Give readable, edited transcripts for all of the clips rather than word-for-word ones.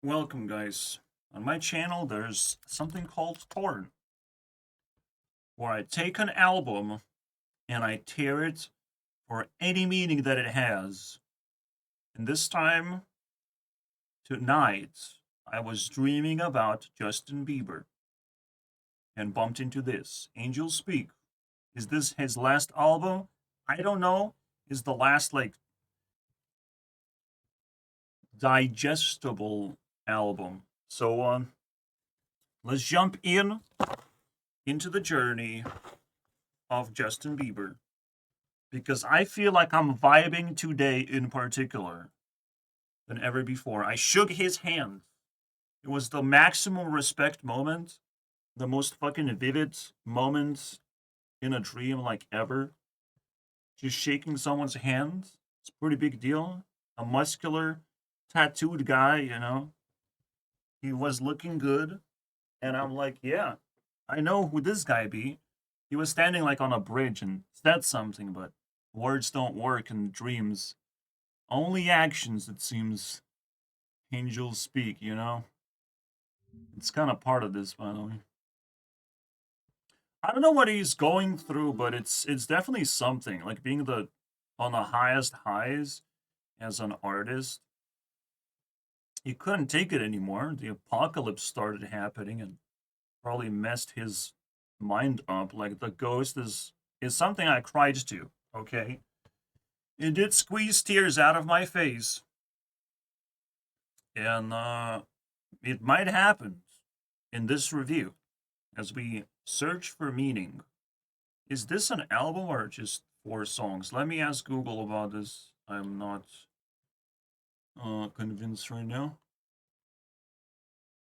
Welcome, guys. On my channel, there's something called Torn, where I take an album and I tear it for any meaning that it has. And this time, tonight, I was dreaming about Justin Bieber and bumped into this. Angels Speak. Is this his last album? I don't know. Is the last, digestible album. So, let's jump into the journey of Justin Bieber, because I feel like I'm vibing today in particular than ever before. I shook his hand. It was the maximum respect moment, the most fucking vivid moment in a dream like ever. Just shaking someone's hand. It's a pretty big deal. A muscular, tattooed guy. He was looking good. And I'm like, yeah, I know who this guy be. He was standing like on a bridge and said something, but words don't work in dreams. Only actions, it seems. Angels speak. It's kind of part of this, by the way. I don't know what he's going through, but it's definitely something. Like being on the highest highs as an artist. He couldn't take it anymore. The apocalypse started happening and probably messed his mind up. Like the ghost is something I cried to, okay? It did squeeze tears out of my face. And it might happen in this review as we search for meaning. Is this an album or just 4 songs? Let me ask Google about this. I'm not convinced right now.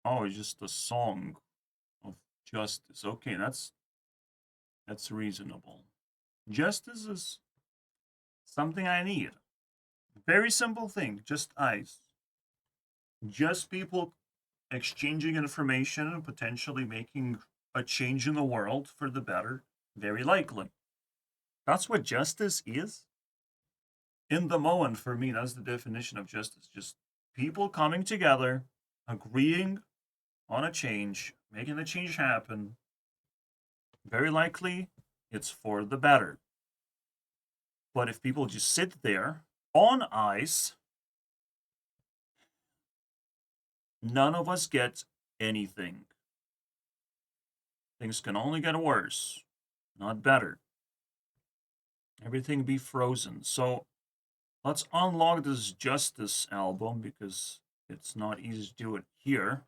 Oh, it's just a song of justice. Okay, that's reasonable. Justice is something I need. Very simple thing, just eyes. Just people exchanging information and potentially making a change in the world for the better. Very likely. That's what justice is. In the moment, for me, that's the definition of justice. Just people coming together, agreeing on a change, making the change happen. Very likely, it's for the better. But if people just sit there on ice, none of us get anything. Things can only get worse, not better. Everything be frozen. So let's unlock this Justice album because it's not easy to do it here.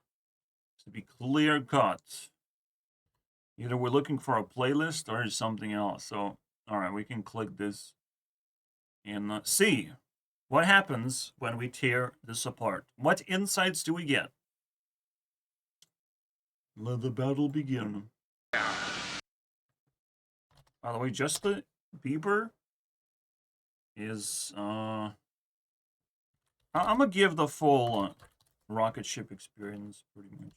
To be clear cut. Either we're looking for a playlist or something else. So, all right, we can click this and see what happens when we tear this apart. What insights do we get? Let the battle begin. By the way, Justin Bieber is I'm gonna give the full rocket ship experience pretty much.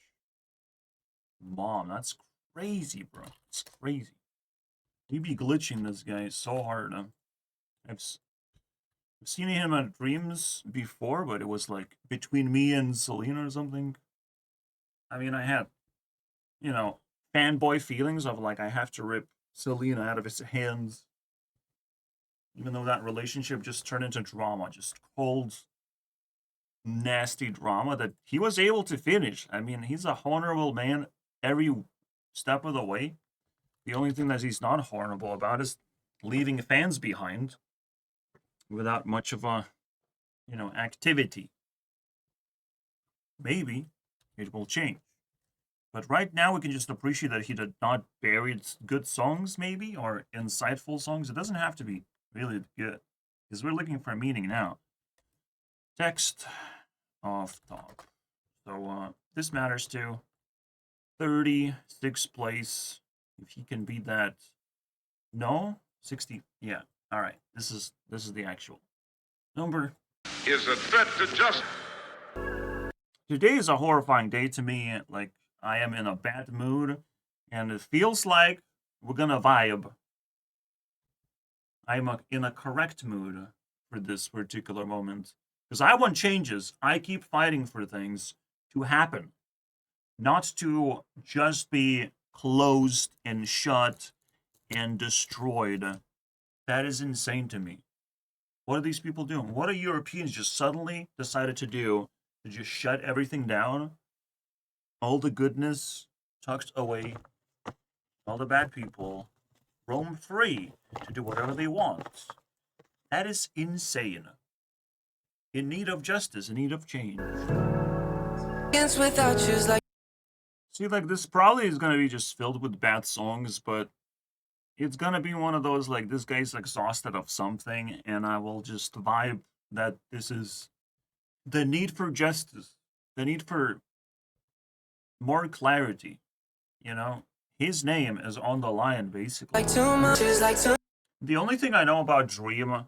Mom, that's crazy, bro. It's crazy. We be glitching this guy so hard. I've seen him in dreams before, but it was like between me and Selena or something. I mean, I had, you know, fanboy feelings of like I have to rip Selena out of his hands, even though that relationship just turned into drama, just cold, nasty drama that he was able to finish. I mean, he's a honorable man every step of the way. The only thing that he's not honorable about is leaving fans behind without much of a, activity. Maybe it will change. But right now, we can just appreciate that he did not bury good songs, maybe, or insightful songs. It doesn't have to be really good, because we're looking for meaning now. Text off top. So this matters too. 36th place. If he can beat that, no, 60. Yeah. All right. This is the actual number. Is a threat to justice. Today is a horrifying day to me. Like I am in a bad mood, and it feels like we're gonna vibe. I'm in a correct mood for this particular moment because I want changes. I keep fighting for things, to happen, not to just be closed and shut and destroyed. That is insane to me. What are these people doing? What are Europeans just suddenly decided to do to just shut everything down? All the goodness tucked away, all the bad people roam free to do whatever they want. That is insane. In need of justice, in need of change. See, like, this probably is gonna be just filled with bad songs, but it's gonna be one of those, like, this guy's exhausted of something, and I will just vibe that this is the need for justice, the need for more clarity, you know? His name is on the line, basically. The only thing I know about Dream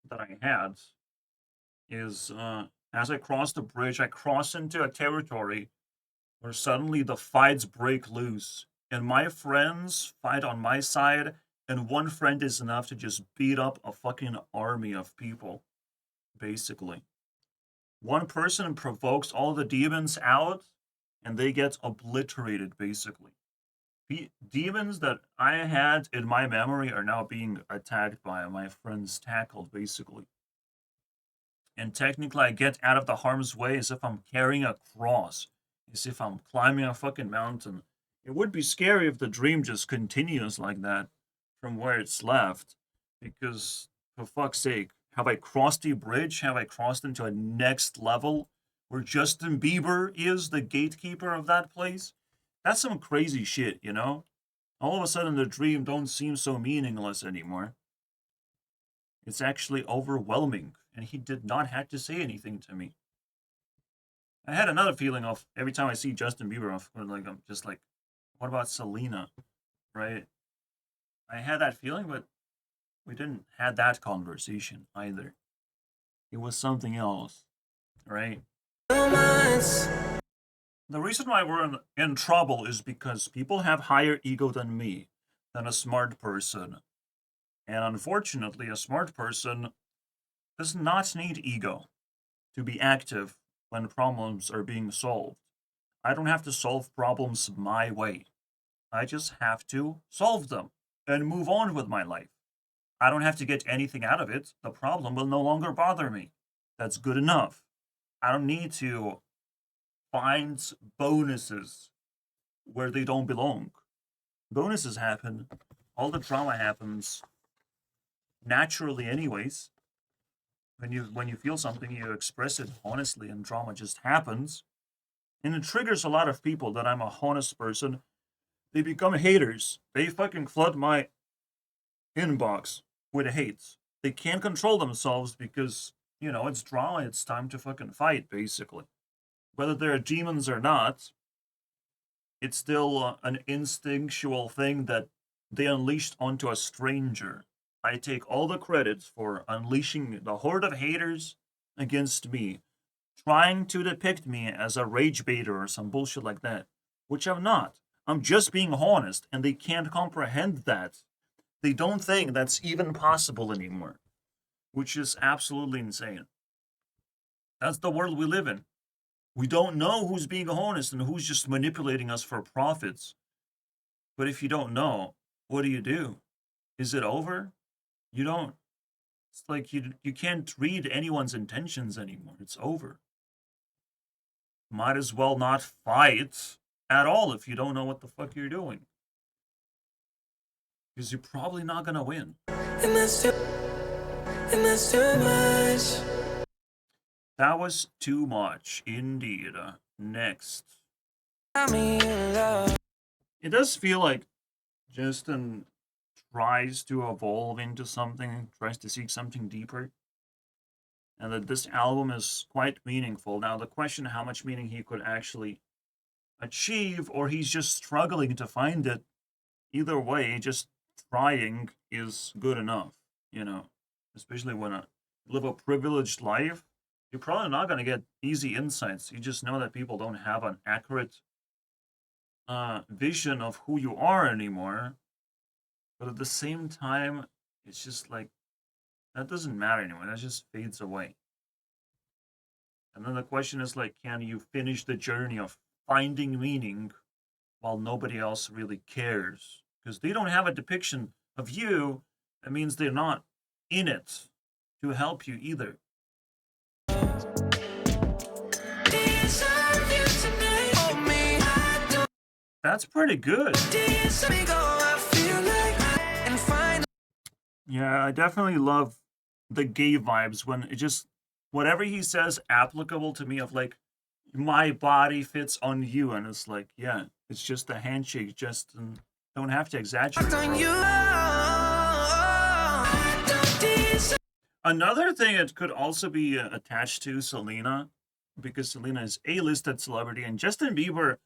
that I had is as I cross the bridge, I cross into a territory where suddenly the fights break loose, and my friends fight on my side, and one friend is enough to just beat up a fucking army of people, basically. One person provokes all the demons out, and they get obliterated, basically. Demons that I had in my memory are now being attacked by my friends, tackled, basically. And technically, I get out of the harm's way as if I'm carrying a cross, as if I'm climbing a fucking mountain. It would be scary if the dream just continues like that from where it's left, because, for fuck's sake, have I crossed a bridge? Have I crossed into a next level where Justin Bieber is the gatekeeper of that place? That's some crazy shit, you know? All of a sudden, the dream don't seem so meaningless anymore. It's actually overwhelming, and he did not have to say anything to me. I had another feeling of every time I see Justin Bieber, I'm just like, what about Selena, right? I had that feeling, but we didn't had that conversation either. It was something else, right? The reason why we're in trouble is because people have higher ego than me, than a smart person. And unfortunately, a smart person does not need ego to be active when problems are being solved. I don't have to solve problems my way. I just have to solve them and move on with my life. I don't have to get anything out of it. The problem will no longer bother me. That's good enough. I don't need to find bonuses where they don't belong. Bonuses happen. All the drama happens naturally anyways. When you feel something, you express it honestly, and drama just happens. And it triggers a lot of people that I'm a honest person. They become haters. They fucking flood my inbox with hates. They can't control themselves because, it's drama. It's time to fucking fight, basically. Whether they're demons or not, it's still an instinctual thing that they unleashed onto a stranger. I take all the credit for unleashing the horde of haters against me, trying to depict me as a rage baiter or some bullshit like that, which I'm not. I'm just being honest, and they can't comprehend that. They don't think that's even possible anymore, which is absolutely insane. That's the world we live in. We don't know who's being honest and who's just manipulating us for profits. But if you don't know, what do? Is it over? You don't. It's like you can't read anyone's intentions anymore. It's over. Might as well not fight at all if you don't know what the fuck you're doing. Because you're probably not gonna win. And that's too much. That was too much, indeed. Next. It does feel like Justin tries to evolve into something, tries to seek something deeper, and that this album is quite meaningful. Now, the question how much meaning he could actually achieve, or he's just struggling to find it, either way, just trying is good enough, especially when you live a privileged life. You're probably not going to get easy insights. You just know that people don't have an accurate vision of who you are anymore. But at the same time, it's just like, that doesn't matter anymore. That just fades away. And then the question is like, can you finish the journey of finding meaning while nobody else really cares? Because they don't have a depiction of you. That means they're not in it to help you either. That's pretty good. Yeah, I definitely love the gay vibes when it just, whatever he says applicable to me of like, my body fits on you. And it's like, yeah, it's just a handshake, just don't have to exaggerate. Another thing that could also be attached to Selena, because Selena is A-listed celebrity, and Justin Bieber,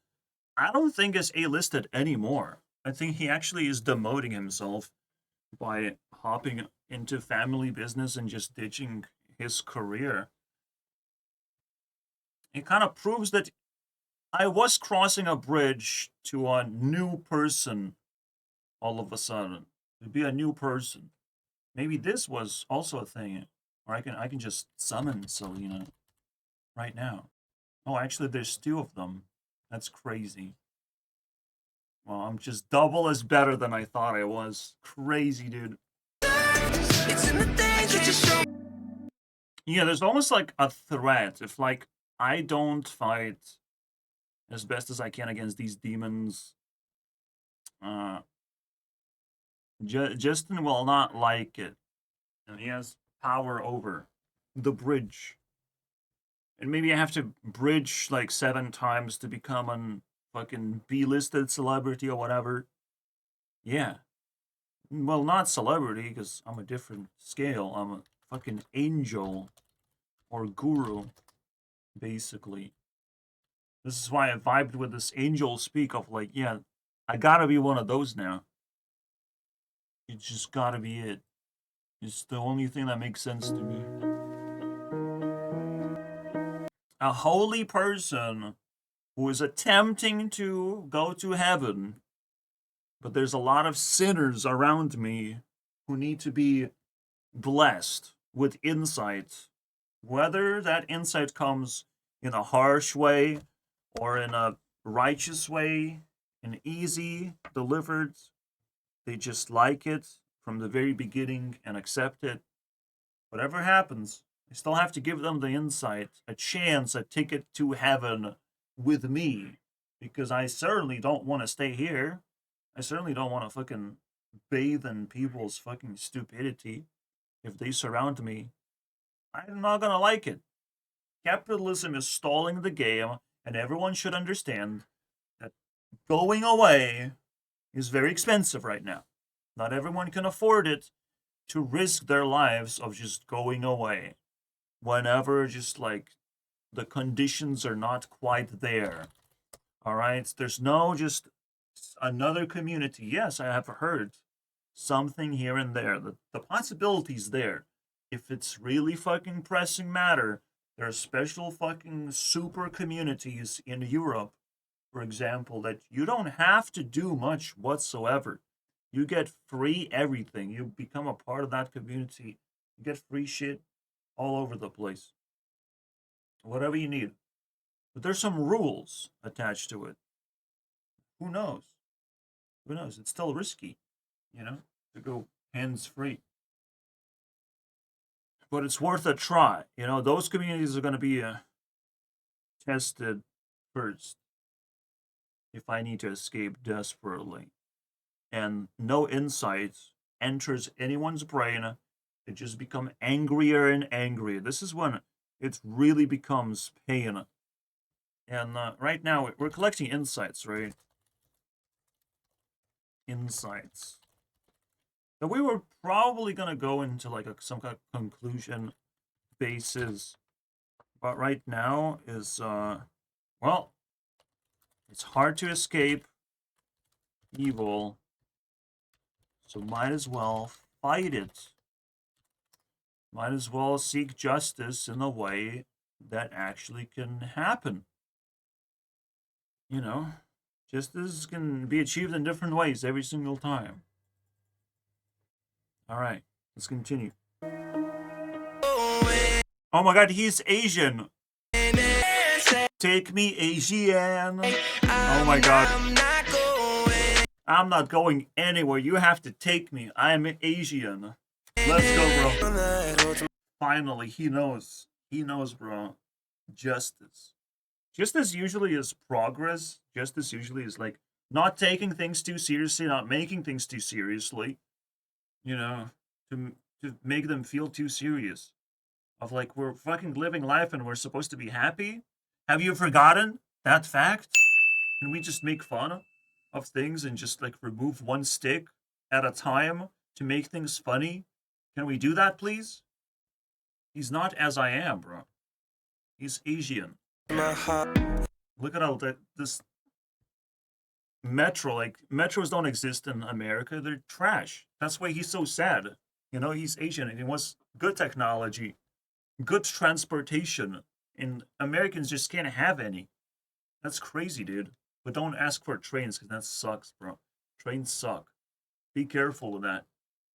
I don't think is A-listed anymore. I think he actually is demoting himself by hopping into family business and just ditching his career. It kind of proves that I was crossing a bridge to a new person all of a sudden. To be a new person. Maybe this was also a thing. Or I can just summon Selena right now. Oh, actually there's 2 of them. That's crazy. Well, I'm just double as better than I thought I was. Crazy, dude. Yeah, there's almost like a threat. If like I don't fight as best as I can against these demons, Justin will not like it. And he has power over the bridge. And maybe I have to bridge like 7 times to become a fucking B-listed celebrity or whatever. Yeah. Well, not celebrity, because I'm a different scale. I'm a fucking angel or guru, basically. This is why I vibed with this angel speak of like, yeah, I gotta be one of those now. It just gotta be it. It's the only thing that makes sense to me. A holy person who is attempting to go to heaven, but there's a lot of sinners around me who need to be blessed with insight. Whether that insight comes in a harsh way or in a righteous way, an easy, delivered, they just like it from the very beginning and accept it. Whatever happens, I still have to give them the insight, a chance, a ticket to heaven with me. Because I certainly don't want to stay here. I certainly don't want to fucking bathe in people's fucking stupidity. If they surround me, I'm not gonna like it. Capitalism is stalling the game, and everyone should understand that going away is very expensive right now. Not everyone can afford it to risk their lives of just going away whenever just like the conditions are not quite there. All right, there's no just another community. Yes, I have heard something here and there. The possibility's there. If it's really fucking pressing matter, there are special fucking super communities in Europe, for example, that you don't have to do much whatsoever. You get free everything. You become a part of that community. You get free shit all over the place. Whatever you need. But there's some rules attached to it. Who knows? Who knows? It's still risky, to go hands free. But it's worth a try. Those communities are going to be tested first if I need to escape desperately. And no insight enters anyone's brain. They just become angrier and angrier. This is when it really becomes pain. And right now, we're collecting insights, right? Insights. So we were probably going to go into like some kind of conclusion basis. But right now is, well, it's hard to escape evil. So might as well fight it. Might as well seek justice in a way that actually can happen. Justice can be achieved in different ways every single time. All right, let's continue. Oh my god, he's Asian. Take me, Asian. Oh my god. I'm not going anywhere. You have to take me. I'm Asian. Let's go, bro. Finally, he knows. He knows, bro. Justice. Justice usually is progress. Justice usually is like not taking things too seriously, not making things too seriously. You know, to make them feel too serious. Of like, we're fucking living life and we're supposed to be happy. Have you forgotten that fact? Can we just make fun of things and just like remove one stick at a time to make things funny? Can we do that, please? He's not as I am, bro. He's Asian. Look at all that this metro, like metros don't exist in America. They're trash. That's why he's so sad. You know, he's Asian and he wants good technology, good transportation, and Americans just can't have any. That's crazy, dude. But don't ask for trains because that sucks, bro. Trains suck. Be careful of that.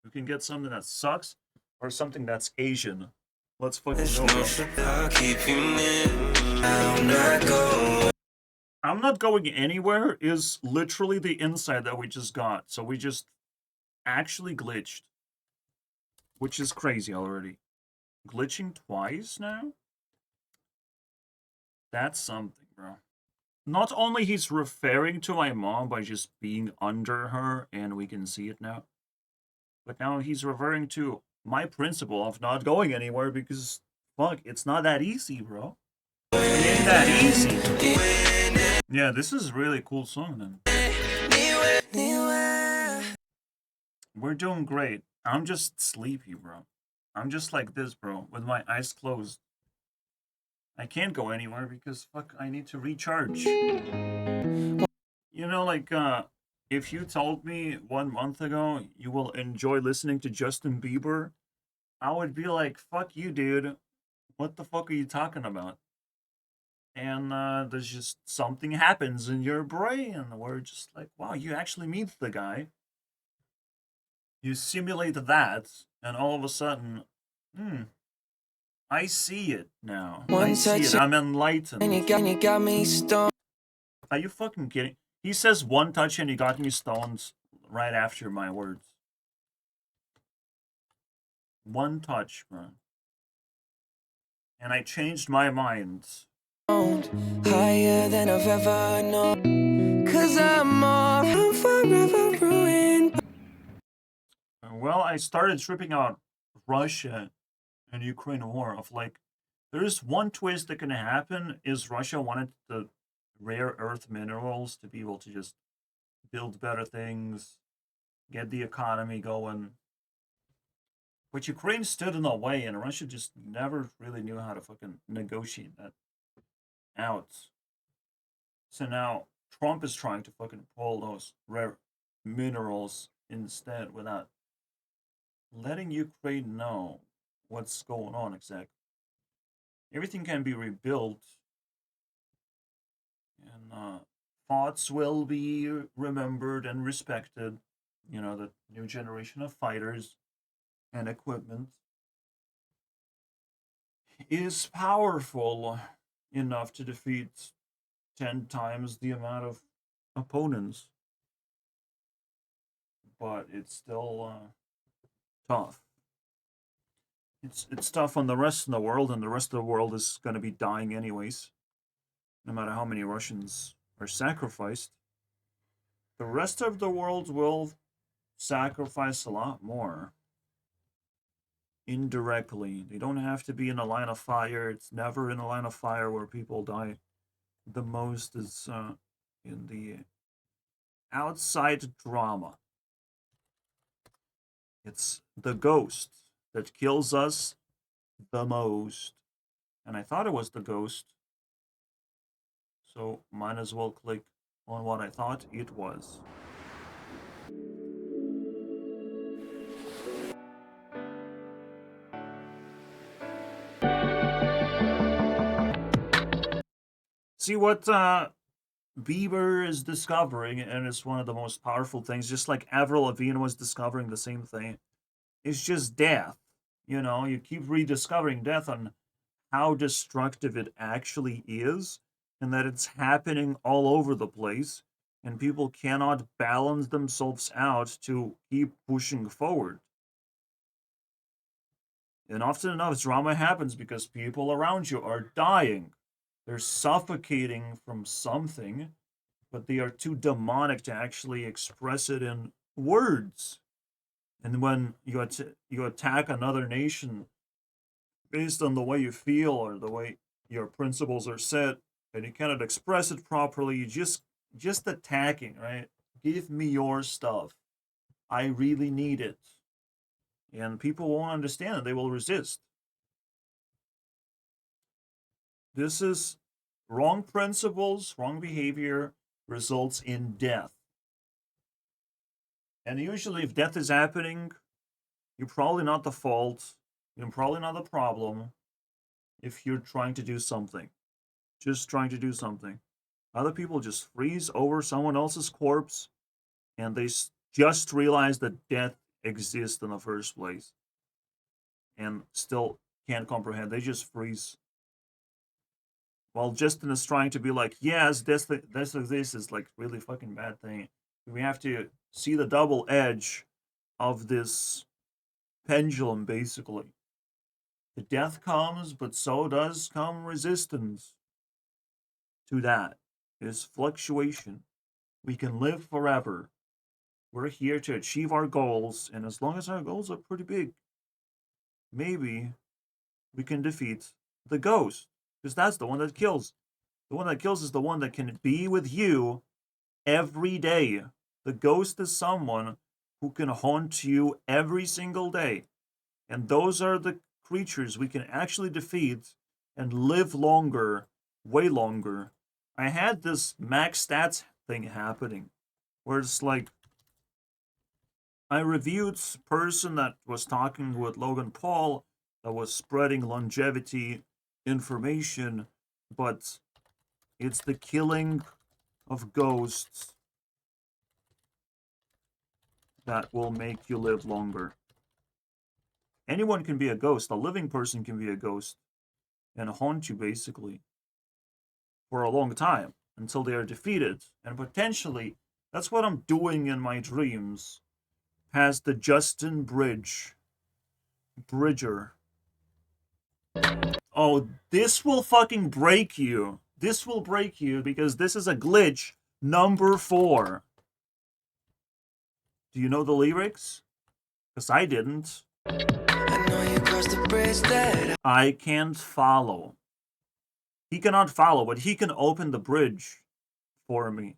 You can get something that sucks or something that's Asian. Let's fucking go. I'm not going anywhere is literally the insight that we just got. So we just actually glitched. Which is crazy already. Glitching twice now? That's something, bro. Not only he's referring to my mom by just being under her, and we can see it now, but now he's referring to my principle of not going anywhere because, fuck, it's not that easy, bro. It ain't that easy. Yeah, this is a really cool song, then. We're doing great. I'm just sleepy, bro. I'm just like this, bro, with my eyes closed. I can't go anywhere because, fuck, I need to recharge. You know, like, if you told me 1 month ago you will enjoy listening to Justin Bieber, I would be like, fuck you, dude. What the fuck are you talking about? And there's just something happens in your brain where just like, wow, you actually meet the guy. You simulate that, and all of a sudden, I see it now. I see it. I'm enlightened. And you got me stoned. Are you fucking kidding? He says one touch and he got me stoned right after my words. One touch, bro. And I changed my mind. Higher than I've ever known. 'Cause I'm forever ruined. Well, I started tripping out Russia and Ukraine war of like, there's one twist that can happen is Russia wanted the rare earth minerals to be able to just build better things, get the economy going. But Ukraine stood in the way, and Russia just never really knew how to fucking negotiate that out. So now Trump is trying to fucking pull those rare minerals instead without letting Ukraine know what's going on exactly. Everything can be rebuilt, and thoughts will be remembered and respected. You know, the new generation of fighters and equipment is powerful enough to defeat 10 times the amount of opponents. But it's still tough. It's tough on the rest of the world, and the rest of the world is going to be dying anyways. No matter how many Russians are sacrificed, the rest of the world will sacrifice a lot more. Indirectly. They don't have to be in a line of fire. It's never in a line of fire where people die. The most is in the outside drama. It's the ghost that kills us the most. And I thought it was the ghost. So might as well click on what I thought it was. See what Bieber is discovering, and it's one of the most powerful things, just like Avril Lavigne was discovering the same thing. It's just death. You know, you keep rediscovering death and how destructive it actually is. and that it's happening all over the place, and people cannot balance themselves out to keep pushing forward. And often enough, drama happens because people around you are dying. They're suffocating from something, but they are too demonic to actually express it in words. And when you attack another nation based on the way you feel or the way your principles are set, and you cannot express it properly, you just attacking, right? Give me your stuff. I really need it. And people won't understand it. They will resist. This is wrong principles, wrong behavior results in death. And usually, if death is happening, you're probably not the fault. You're probably not the problem if you're trying to do something. Just trying to do something. Other people just freeze over someone else's corpse and they just realize that death exists in the first place and still can't comprehend. They just freeze. While Justin is trying to be like, yes, this is like really fucking bad thing. We have to see the double edge of this pendulum, basically. The death comes, but so does come resistance to that. Is fluctuation. We can live forever. We're here to achieve our goals, and as long as our goals are pretty big, maybe we can defeat the ghost. Because that's the one that kills. The one that kills is the one that can be with you every day. The ghost is someone who can haunt you every single day. And those are the creatures we can actually defeat and live longer, way longer. I had this max stats thing happening where it's like I reviewed person that was talking with Logan Paul that was spreading longevity information, but it's the killing of ghosts that will make you live longer. Anyone can be a ghost. A living person can be a ghost and haunt you basically for a long time until they are defeated. And potentially, that's what I'm doing in my dreams. Past the Justin Bridger. Oh, this will fucking break you. This will break you because this is a glitch number 4. Do you know the lyrics? Because I didn't. I know you crossed the bridge that I can't follow. He cannot follow, but he can open the bridge for me.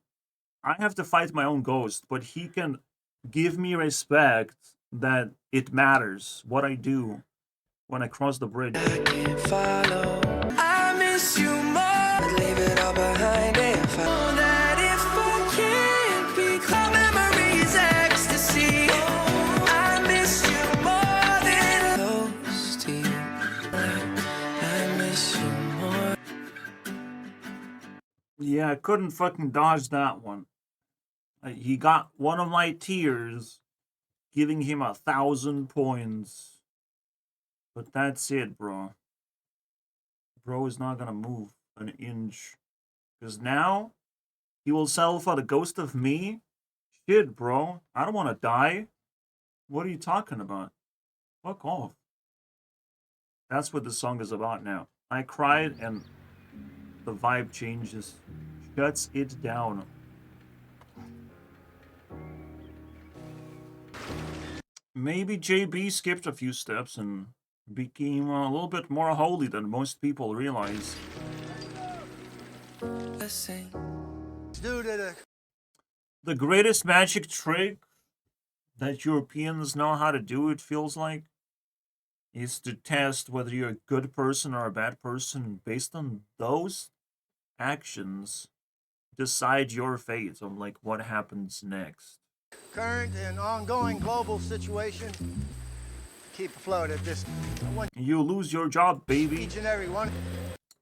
I have to fight my own ghost, but he can give me respect that it matters what I do when I cross the bridge. I can't follow. I miss you more. Leave it all behind if I know that if I can't be close, memories ecstasy. I miss you more than close to you. I miss you more. Yeah, I couldn't fucking dodge that one. He got one of my tears, giving him 1,000 points. But that's it, bro. Bro is not gonna move an inch. Because now, he will settle for the ghost of me? Shit, bro. I don't want to die. What are you talking about? Fuck off. That's what the song is about now. I cried and the vibe changes. Shuts it down. Maybe JB skipped a few steps and became a little bit more holy than most people realize. The greatest magic trick that Europeans know how to do, it feels like, is to test whether you're a good person or a bad person. Based on those actions, decide your fate on like what happens next. Current and ongoing global situation. Keep afloat at this. You lose your job, baby. Each and every one.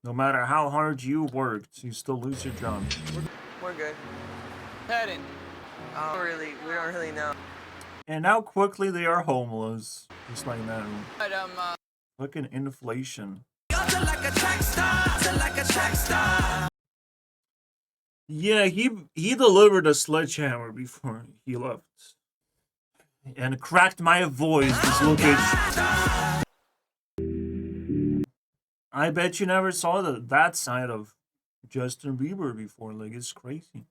No matter how hard you worked, you still lose your job. We're good. Heading. We don't really know. And now quickly they are homeless. Just like that. But, Fucking inflation. Yeah, he delivered a sledgehammer before he left. And cracked my voice, dislocated. I bet you never saw that side of Justin Bieber before. Like, it's crazy.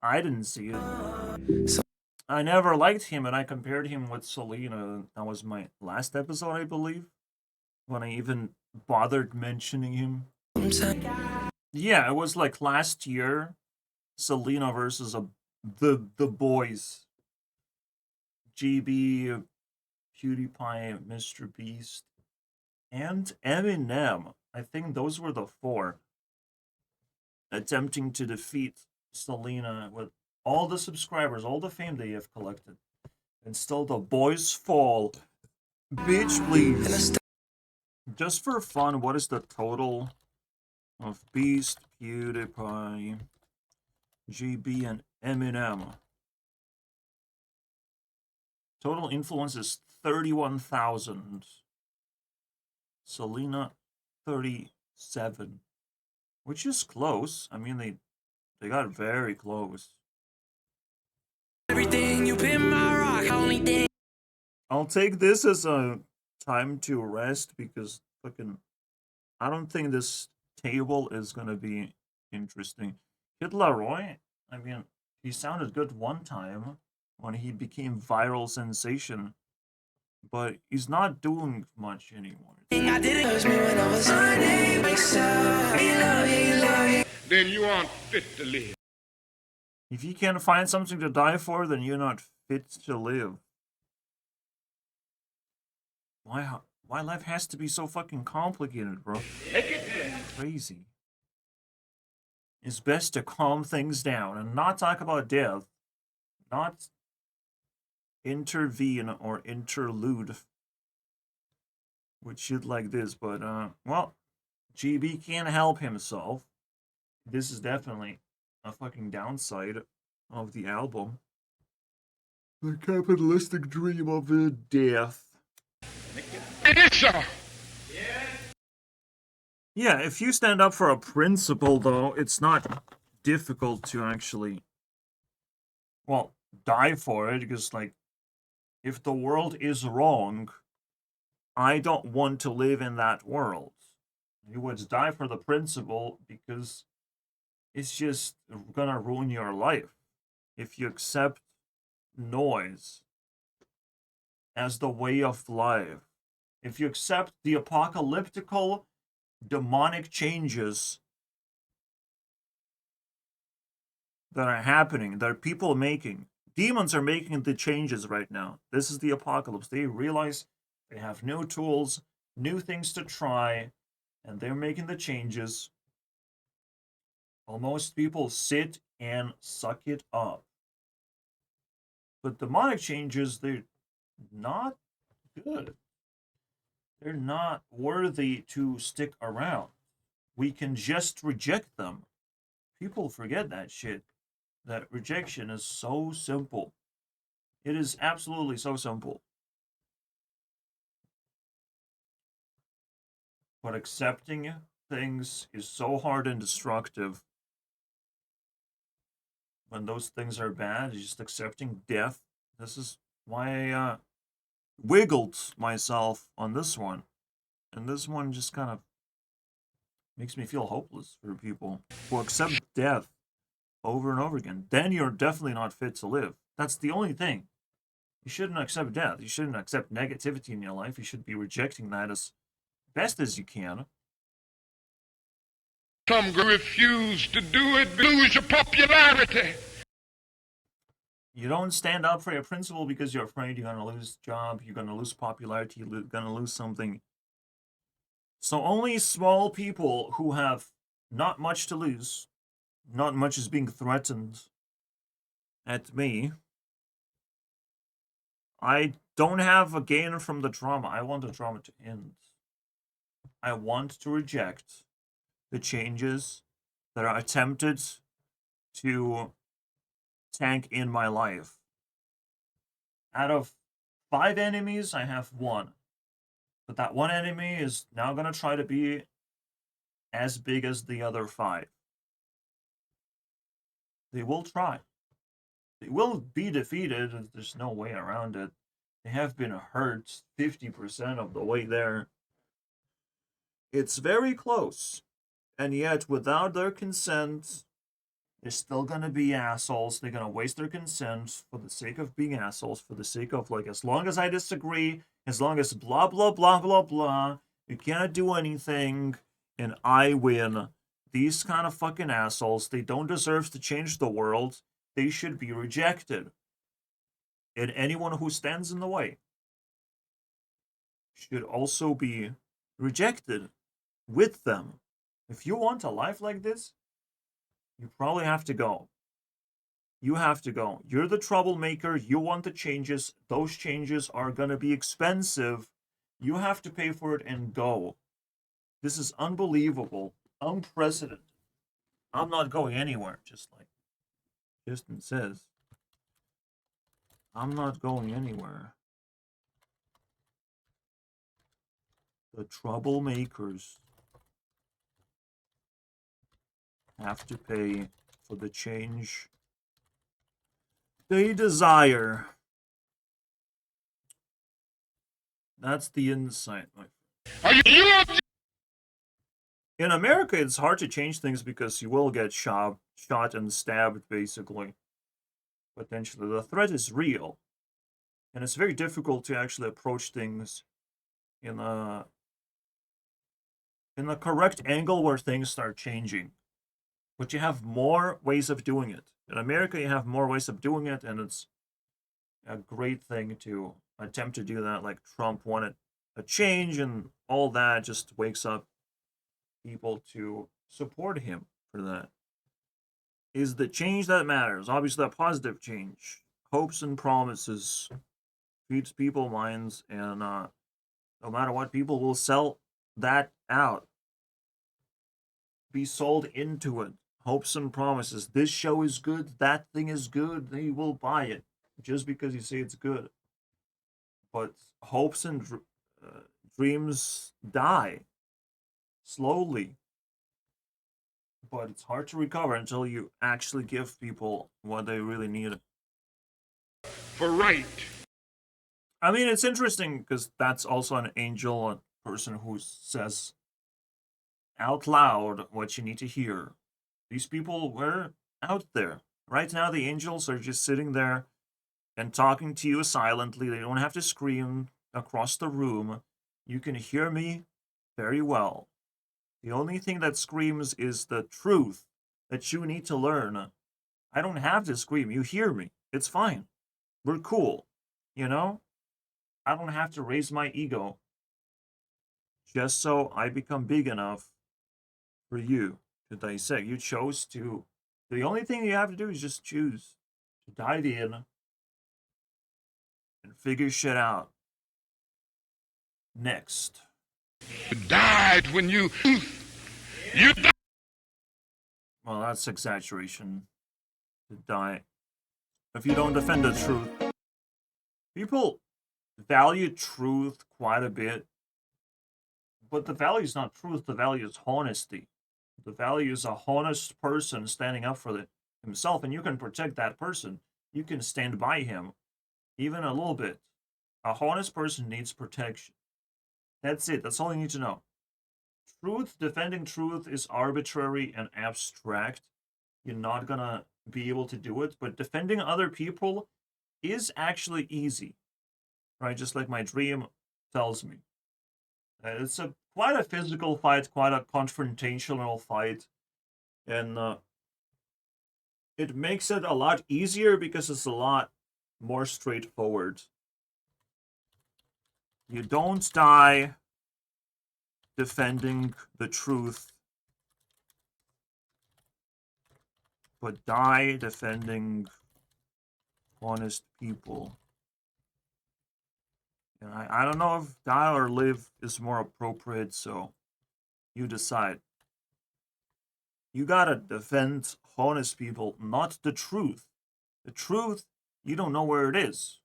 I didn't see it. I never liked him, and I compared him with Selena. That was my last episode, I believe, when I even bothered mentioning him. Yeah, it was like last year, Selena versus the boys, GB, PewDiePie, Mr. Beast, and Eminem. I think those were the four attempting to defeat Selena with all the subscribers, all the fame they have collected. And still the boys fall. Bitch, please. Just for fun, what is the total of Beast, PewDiePie, GB, and Eminem? Total influence is 31,000. Selena, 37. Which is close. I mean, they got very close. Everything you been my rock, only thing. I'll take this as a time to rest because fucking I don't think this table is gonna be interesting. Kid Laroi, I mean, he sounded good one time when he became viral sensation, but he's not doing much anymore. Then you aren't fit to live. If you can't find something to die for, then you're not fit to live. Why life has to be so fucking complicated, bro? Crazy. It's best to calm things down and not talk about death, not intervene or interlude with shit like this. But well, GB can't help himself. This is definitely a fucking downside of the album. The capitalistic dream of death. Yeah, if you stand up for a principle, though, it's not difficult to actually, well, die for it, because, like, if the world is wrong, I don't want to live in that world. You would die for the principle because it's just gonna ruin your life. If you accept noise as the way of life, if you accept the apocalyptical demonic changes that are happening, that people making. Demons are making the changes right now. This is the apocalypse. They realize they have new tools, new things to try, and they're making the changes. While most people sit and suck it up. But demonic changes, they're not good. They're not worthy to stick around. We can just reject them. People forget that shit. That rejection is so simple. It is absolutely so simple. But accepting things is so hard and destructive. When those things are bad, just accepting death. This is why I wiggled myself on this one. And this one just kind of makes me feel hopeless for people who accept death over and over again. Then you're definitely not fit to live. That's the only thing. You shouldn't accept death. You shouldn't accept negativity in your life. You should be rejecting that as best as you can. Some refuse to do it, lose your popularity. You don't stand up for your principle because you're afraid you're going to lose job, you're going to lose popularity, you're going to lose something. So only small people who have not much to lose, not much is being threatened at me. I don't have a gain from the drama. I want the drama to end. I want to reject the changes that are attempted to tank in my life. Out of 5 enemies, I have 1. But that one enemy is now going to try to be as big as the other 5. They will try. They will be defeated. There's no way around it. They have been hurt 50% of the way there. It's very close. And yet, without their consent, they're still gonna be assholes. They're gonna waste their consent for the sake of being assholes, for the sake of, like, as long as I disagree, as long as blah, blah, blah, blah, blah, you cannot do anything, and I win. These kind of fucking assholes, they don't deserve to change the world. They should be rejected. And anyone who stands in the way should also be rejected with them. If you want a life like this, you probably have to go. You have to go. You're the troublemaker. You want the changes. Those changes are going to be expensive. You have to pay for it and go. This is unbelievable. Unprecedented. I'm not going anywhere, just like Justin says. I'm not going anywhere. The troublemakers have to pay for the change they desire. That's the insight, my friend. Are you In America, it's hard to change things because you will get shot and stabbed, basically. Potentially. The threat is real. And it's very difficult to actually approach things in a correct angle where things start changing. But you have more ways of doing it. In America, you have more ways of doing it, and it's a great thing to attempt to do that. Like Trump wanted a change, and all that just wakes up people to support him for that. Is the change that matters. Obviously, a positive change. Hopes and promises feeds people's minds, and no matter what, people will sell that out. Be sold into it. Hopes and promises. This show is good. That thing is good. They will buy it just because you say it's good. But hopes and dreams die slowly. But it's hard to recover until you actually give people what they really need. for right? I mean, it's interesting because that's also an angel, a person who says out loud what you need to hear. These people were out there. Right now, the angels are just sitting there and talking to you silently. They don't have to scream across the room. You can hear me very well. The only thing that screams is the truth that you need to learn. I don't have to scream. You hear me. It's fine. We're cool. You know? I don't have to raise my ego just so I become big enough for you to dissect. You chose to. The only thing you have to do is just choose to dive in and figure shit out. Next. Died when you died. Well, that's exaggeration. To die. If you don't defend the truth. People value truth quite a bit. But the value is not truth, the value is honesty. The value is a honest person standing up for himself, and you can protect that person. You can stand by him, even a little bit. A honest person needs protection. That's it. That's all you need to know. Defending truth is arbitrary and abstract. You're not gonna be able to do it, but defending other people is actually easy. Right? Just like my dream tells me. It's quite a physical fight, quite a confrontational fight, and it makes it a lot easier because it's a lot more straightforward. You don't die defending the truth, but die defending honest people. And I don't know if die or live is more appropriate, so you decide. You gotta defend honest people, not the truth. The truth, you don't know where it is.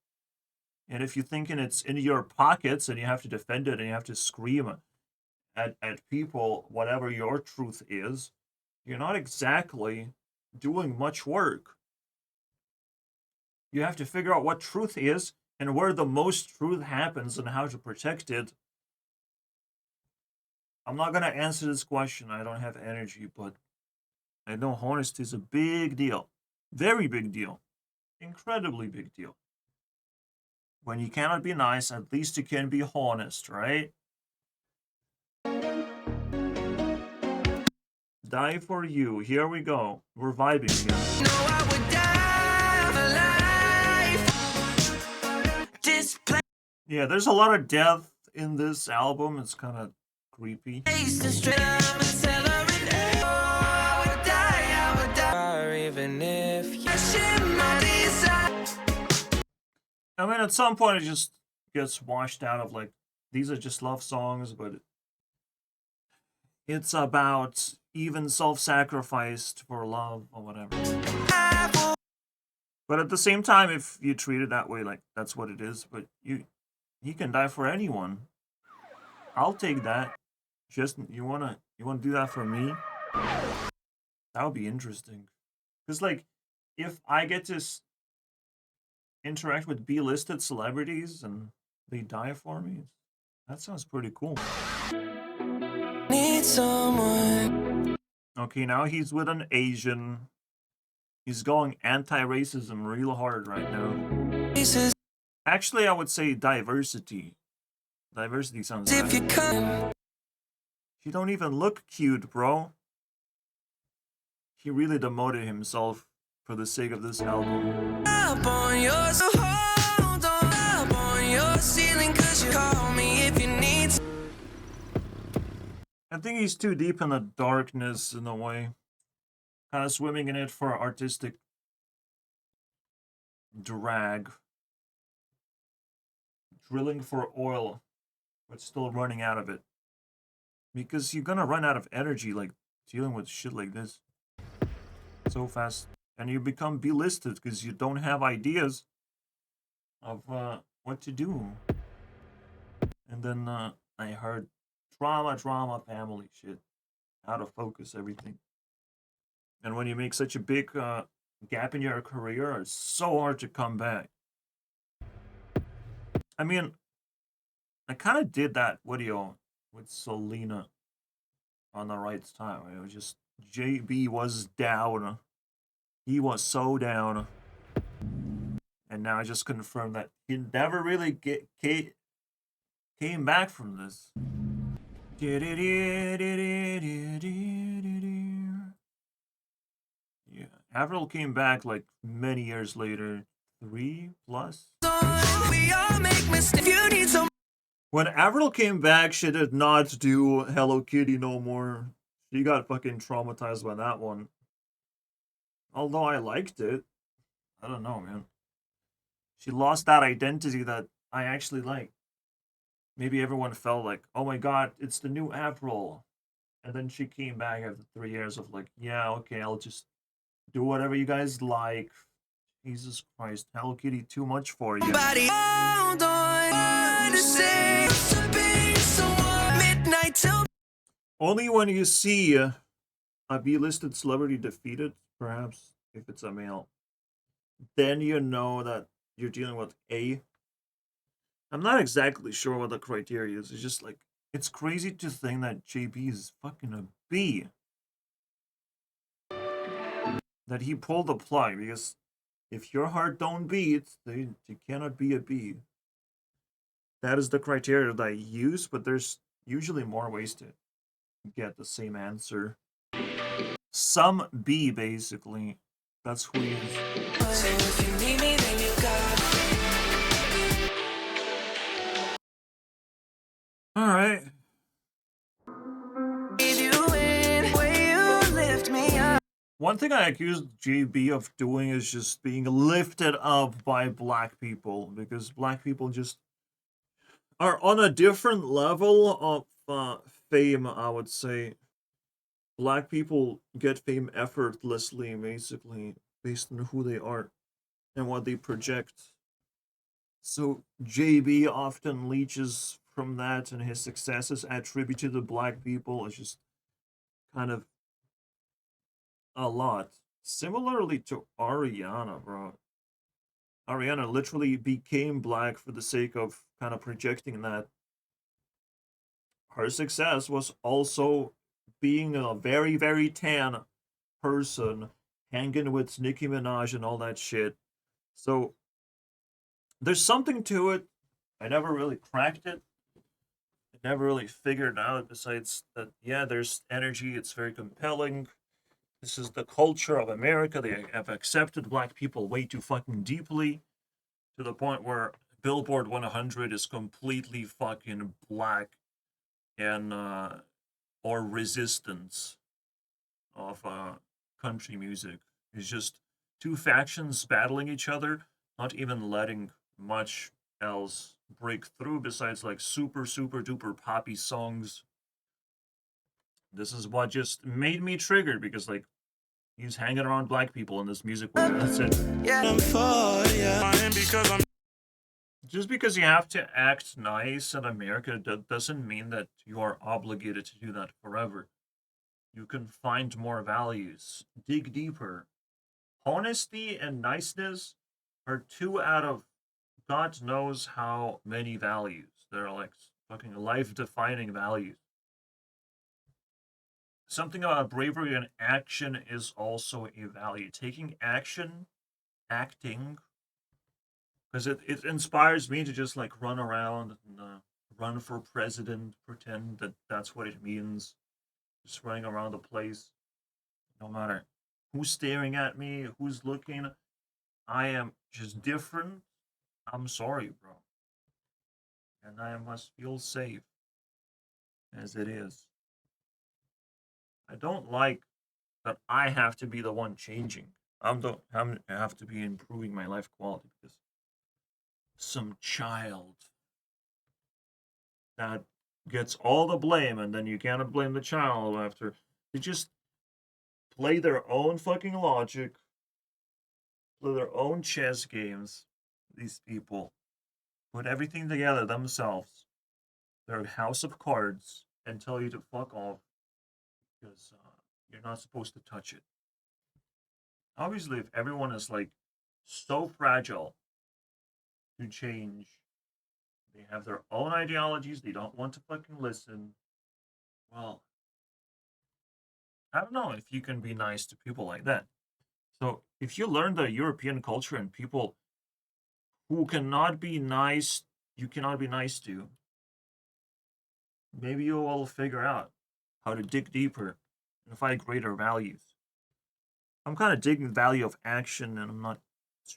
And if you're thinking it's in your pockets and you have to defend it and you have to scream at people whatever your truth is, you're not exactly doing much work. You have to figure out what truth is and where the most truth happens and how to protect it. I'm not gonna answer this question. I don't have energy, but I know honesty is a big deal. Very big deal. Incredibly big deal. When you cannot be nice, at least you can be honest, right? Die for you. Here we go. We're vibing again. No, I would die of a life. Displaced Yeah, there's a lot of death in this album. It's kind of creepy. and straight up and celebrate. Oh, I would die, even if you share my desire. I mean, at some point it just gets washed out of like, these are just love songs, but it's about even self-sacrificed for love or whatever. But at the same time, if you treat it that way, like that's what it is. But you can die for anyone. I'll take that. Just you wanna do that for me? That would be interesting. Cause like, if I get to interact with B-listed celebrities and they die for me, that sounds pretty cool. Need someone. Okay, now he's with an Asian. He's going anti-racism real hard right now. Actually, I would say diversity. Diversity sounds If you better. come, He don't even look cute, bro. He really demoted himself for the sake of this album. up on your hold on up on your ceiling, 'cause you call me if you need. I think he's too deep in the darkness in a way. Kind of swimming in it for artistic drag. Drilling for oil, but still running out of it. Because you're gonna run out of energy, like, dealing with shit like this. So fast. And you become B-listed because you don't have ideas of what to do. And then I heard drama, family shit. Out of focus, everything. And when you make such a big gap in your career, it's so hard to come back. I mean, I kind of did that video with Selena on the right time. It was just JB was down. He was so down. And now I just confirmed that he never really came back from this. Yeah, Avril came back like many years later, 3+. We all make mistakes. You need some. When Avril came back, she did not do Hello Kitty no more. She got fucking traumatized by that one. Although I liked it. I don't know, man. She lost that identity that I actually like. Maybe everyone felt like, oh my god, it's the new Avril. And then she came back after 3 years of like, yeah, okay, I'll just do whatever you guys like. Jesus Christ, Hello Kitty, too much for you. Somebody hold on to say to be someone. Midnight till. Only when you see a B-listed celebrity defeated, perhaps, if it's a male, then you know that you're dealing with a. I'm not exactly sure what the criteria is. It's just like, it's crazy to think that JB is fucking a B. That he pulled the plug, because if your heart don't beat, then you cannot be a B. That is the criteria that I use, but there's usually more ways to get the same answer. Some B, basically. That's who he is. So if you need me, then you got. Alright. Leave you in where you lift me up. One thing I accused JB of doing is just being lifted up by black people, because black people just are on a different level of fame, I would say. Black people get fame effortlessly, basically, based on who they are and what they project. So JB often leeches from that, and his successes attributed to black people is just kind of a lot. Similarly to Ariana, bro. Ariana literally became black for the sake of kind of projecting that her success was also being a very, very tan person, hanging with Nicki Minaj and all that shit. So there's something to it. I never really cracked it. I never really figured out, besides that, yeah, there's energy, it's very compelling. This is the culture of America. They have accepted black people way too fucking deeply, to the point where Billboard 100 is completely fucking black and or resistance of country music. It's just two factions battling each other, not even letting much else break through besides like super super duper poppy songs. This is what just made me triggered, because like he's hanging around black people in this music world. That's it. Just because you have to act nice in America doesn't mean that you are obligated to do that forever. You can find more values, dig deeper. Honesty and niceness are two out of God knows how many values. They're like fucking life defining values. Something about bravery and action is also a value. Taking action, acting, because it inspires me to just like run around and run for president, pretend that that's what it means. Just running around the place, no matter who's staring at me, who's looking. I am just different. I'm sorry, bro. And I must feel safe as it is. I don't like that I have to be the one changing. I have to be improving my life quality because some child that gets all the blame, and then you cannot blame the child after they just play their own fucking logic, play their own chess games. These people put everything together themselves. They're a house of cards and tell you to fuck off because you're not supposed to touch it. Obviously, if everyone is like so fragile to change, they have their own ideologies, they don't want to fucking listen. Well, I don't know if you can be nice to people like that. So, if you learn the European culture and people who cannot be nice, you cannot be nice to, maybe you will figure out how to dig deeper and find greater values. I'm kind of digging the value of action, and I'm not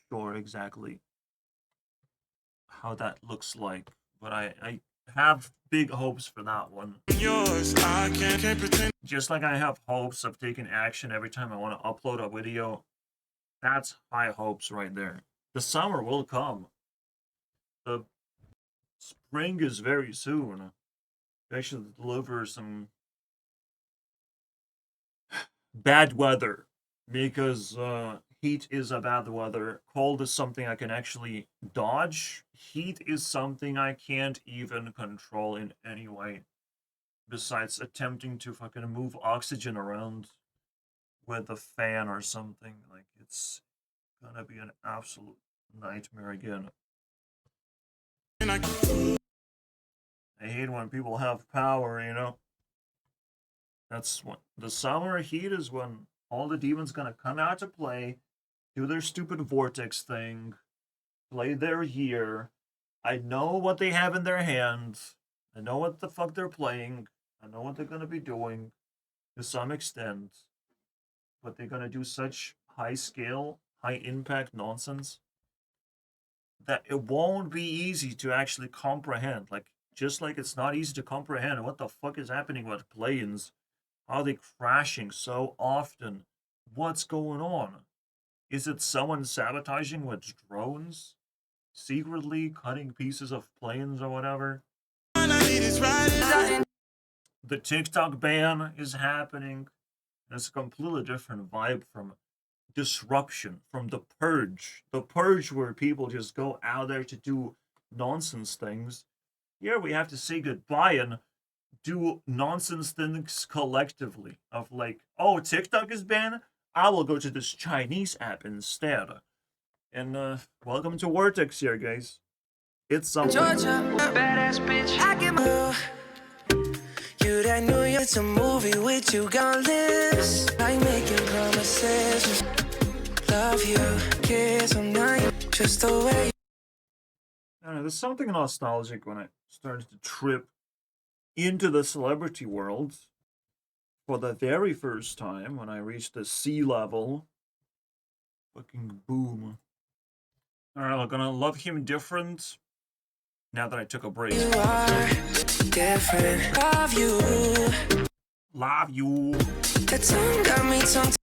sure exactly how that looks like, but I have big hopes for that one. Just like I have hopes of taking action every time I want to upload a video. That's high hopes right there. The summer will come. The spring is very soon. They should deliver some bad weather, because heat is a bad weather. Cold is something I can actually dodge. Heat is something I can't even control in any way, besides attempting to fucking move oxygen around with a fan or something. Like, it's gonna be an absolute nightmare again. I hate when people have power, you know? That's when the summer heat is when all the demons gonna come out to play, do their stupid vortex thing, play their year. I know what they have in their hands. I know what the fuck they're playing. I know what they're gonna be doing to some extent. But they're gonna do such high scale, high impact nonsense that it won't be easy to actually comprehend. Like, just like it's not easy to comprehend what the fuck is happening with planes. How are they crashing so often? What's going on? Is it someone sabotaging with drones? Secretly cutting pieces of planes or whatever? The TikTok ban is happening. It's a completely different vibe from disruption, from the purge. The purge where people just go out there to do nonsense things. Here we have to say goodbye and do nonsense things collectively. Of like, oh, TikTok is banned? I will go to this Chinese app instead. And welcome to Vortex here, guys. It's something. Georgia, badass bitch. I get my. You that New York, it's a movie with you, gon' live. Like making promises. Love you, kiss, I'm not just the way. I don't know, there's something nostalgic when I started to trip into the celebrity world for the very first time when I reached the sea level. Fucking boom. Alright, I'm gonna love him different now that I took a break. You are different. Love you. Love you. The tongue got me tongue.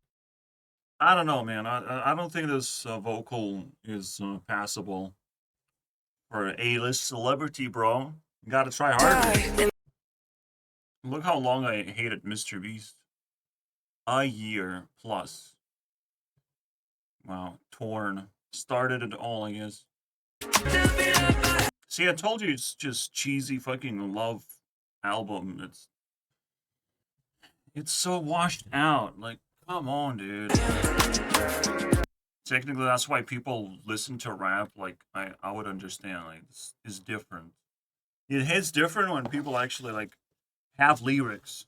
I don't know, man. I don't think this vocal is passable for an A-list celebrity, bro. You gotta try harder. Look how long I hated Mr. Beast. A year plus. Wow, Torn. Started it all, I guess. See, I told you it's just cheesy fucking love album. It's so washed out. Like, come on, dude. Technically, that's why people listen to rap. Like, I would understand. Like, it's different. It hits different when people actually, like, have lyrics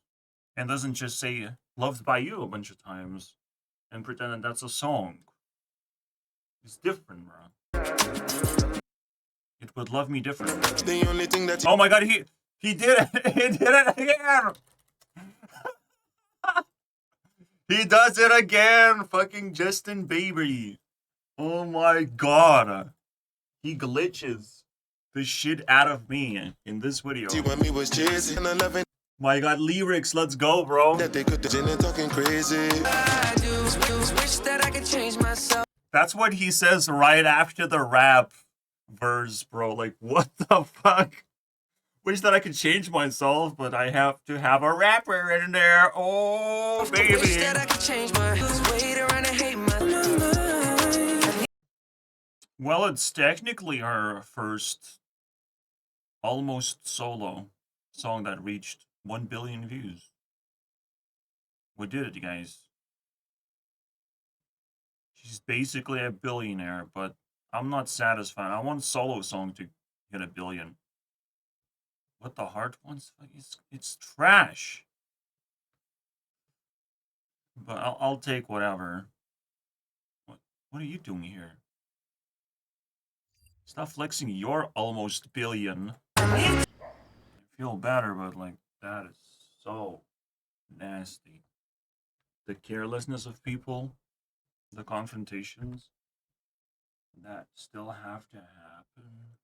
and doesn't just say loved by you a bunch of times and pretend that that's a song. It's different, bro. It would love me different. The only thing that Oh my god, he did it. He did it again. He does it again. Fucking Justin Bieber. Oh my god. He glitches the shit out of me in this video. when we was chasing and loving My god, lyrics, let's go, bro. that they could and talking crazy. I do wish that I could change myself. That's what he says right after the rap verse, bro. Like, what the fuck? Wish that I could change myself, but I have to have a rapper in there. Oh, baby. Wish that I could change my weight around and hate my. Well, it's technically her first almost solo song that reached 1 billion views. We did it, guys. She's basically a billionaire, but I'm not satisfied. I want solo song to hit 1 billion. What the heart wants? It's trash. But I'll take whatever. What are you doing here? Stop flexing your almost billion. I feel better, but like that is so nasty. The carelessness of people, the confrontations that still have to happen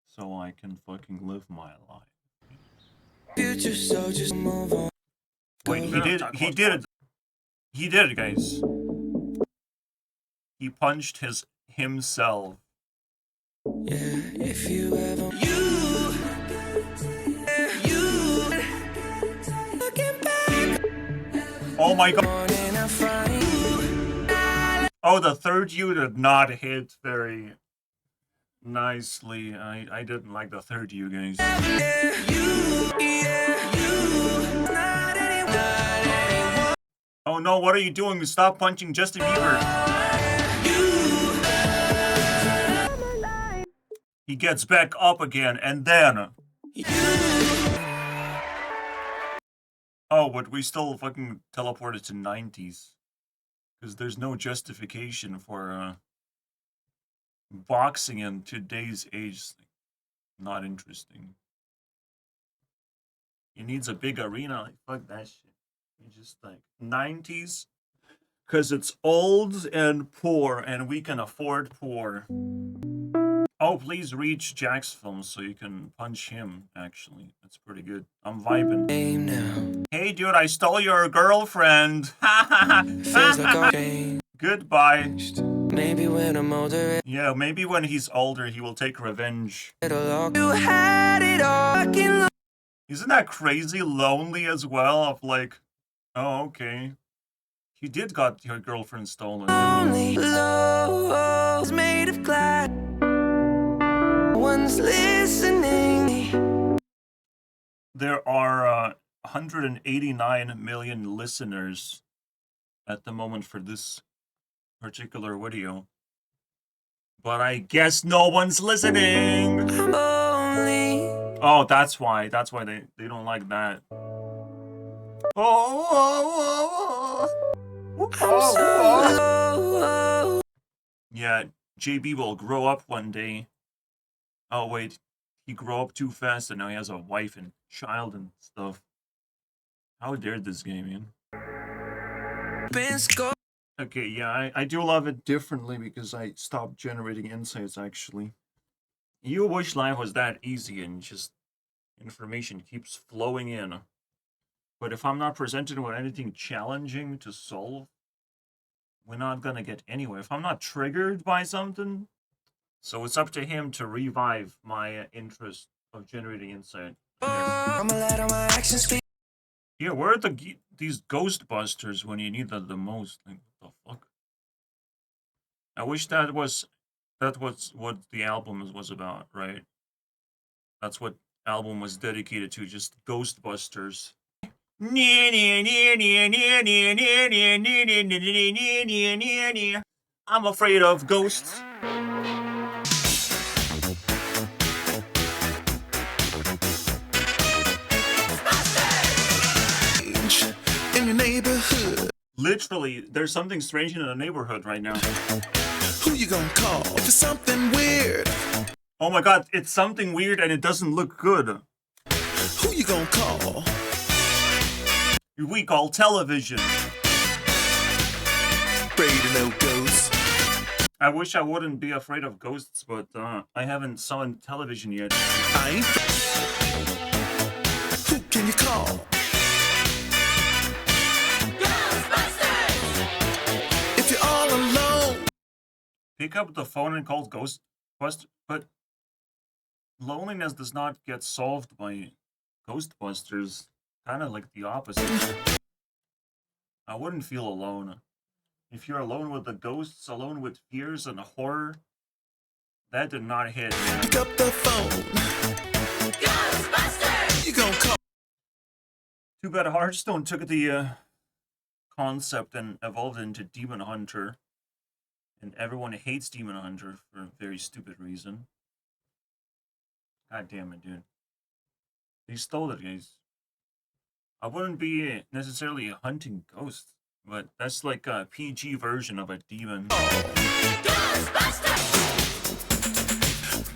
so I can fucking live my life. Future, so just move on. Wait, he did it. He did it, guys. He punched himself. Yeah, if you ever looking back Oh my god. on and I find Oh, the third U did not hit very nicely. I didn't like the third U, guys. Oh no, what are you doing? Stop punching Justin Bieber. He gets back up again, and then... Oh, but we still fucking teleported to 90s. Because there's no justification for boxing in today's age. Not interesting. He needs a big arena. Like, fuck that shit. You just like 90s. Because it's old and poor, and we can afford poor. Oh, please reach Jack's film so you can punch him, actually. That's pretty good. I'm vibing. Hey, dude, I stole your girlfriend. feels like I'm changed. Goodbye. Maybe when I'm older, Yeah, maybe when he's older, he will take revenge. it'll all. You had it all. Isn't that crazy lonely as well? Of like, oh, okay. You did got your girlfriend stolen. Only lows made of glass. One's listening. There are 189 million listeners at the moment for this particular video. But I guess no one's listening. I'm only Oh, that's why. That's why they don't like that. so Yeah, JB will grow up one day. Oh wait, he grew up too fast and now he has a wife and child and stuff. How dare this game, man? been sco- Okay, yeah, I do love it differently because I stopped generating insights, actually. You wish life was that easy and just information keeps flowing in. But if I'm not presented with anything challenging to solve, we're not gonna get anywhere. If I'm not triggered by something, so it's up to him to revive my interest of generating insight. I'ma let all my actions speak. Yeah, where are these Ghostbusters when you need them the most? Like, what the fuck? I wish that was what the album was about, right? That's what album was dedicated to, just Ghostbusters. I'm afraid of ghosts. In your neighborhood, Literally, there's something strange in the neighborhood right now. who you gonna call if it's something weird? Oh my god, it's something weird and it doesn't look good. Who you gonna call? We call television. Afraid of no ghosts. I wish I wouldn't be afraid of ghosts, but I haven't summoned television yet. I ain't. Who can you call? If you're all alone, Pick up the phone and call Ghostbusters, but loneliness does not get solved by Ghostbusters. Kind of like the opposite. I wouldn't feel alone. If you're alone with the ghosts, alone with fears and horror, that did not hit. pick up the phone. Ghostbusters! You gonna call? Too bad Hearthstone took the concept and evolved it into Demon Hunter. And everyone hates Demon Hunter for a very stupid reason. God damn it, dude. They stole it, guys. I wouldn't be necessarily hunting ghosts, but that's like a PG version of a demon.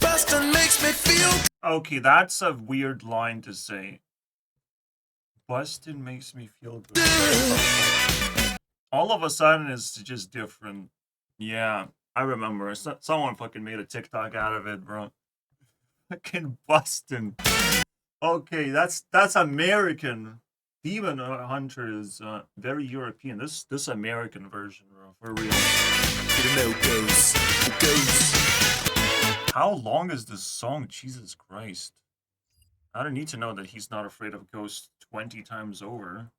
Bustin' makes me feel. Okay, that's a weird line to say. Bustin' makes me feel good. All of a sudden, it's just different. Yeah, I remember. Someone fucking made a TikTok out of it, bro. Fucking bustin'. Okay, that's American. Demon Hunter is very European. This American version, bro, for real. No ghosts. Ghosts. How long is this song? Jesus Christ. I don't need to know that he's not afraid of ghosts 20 times over.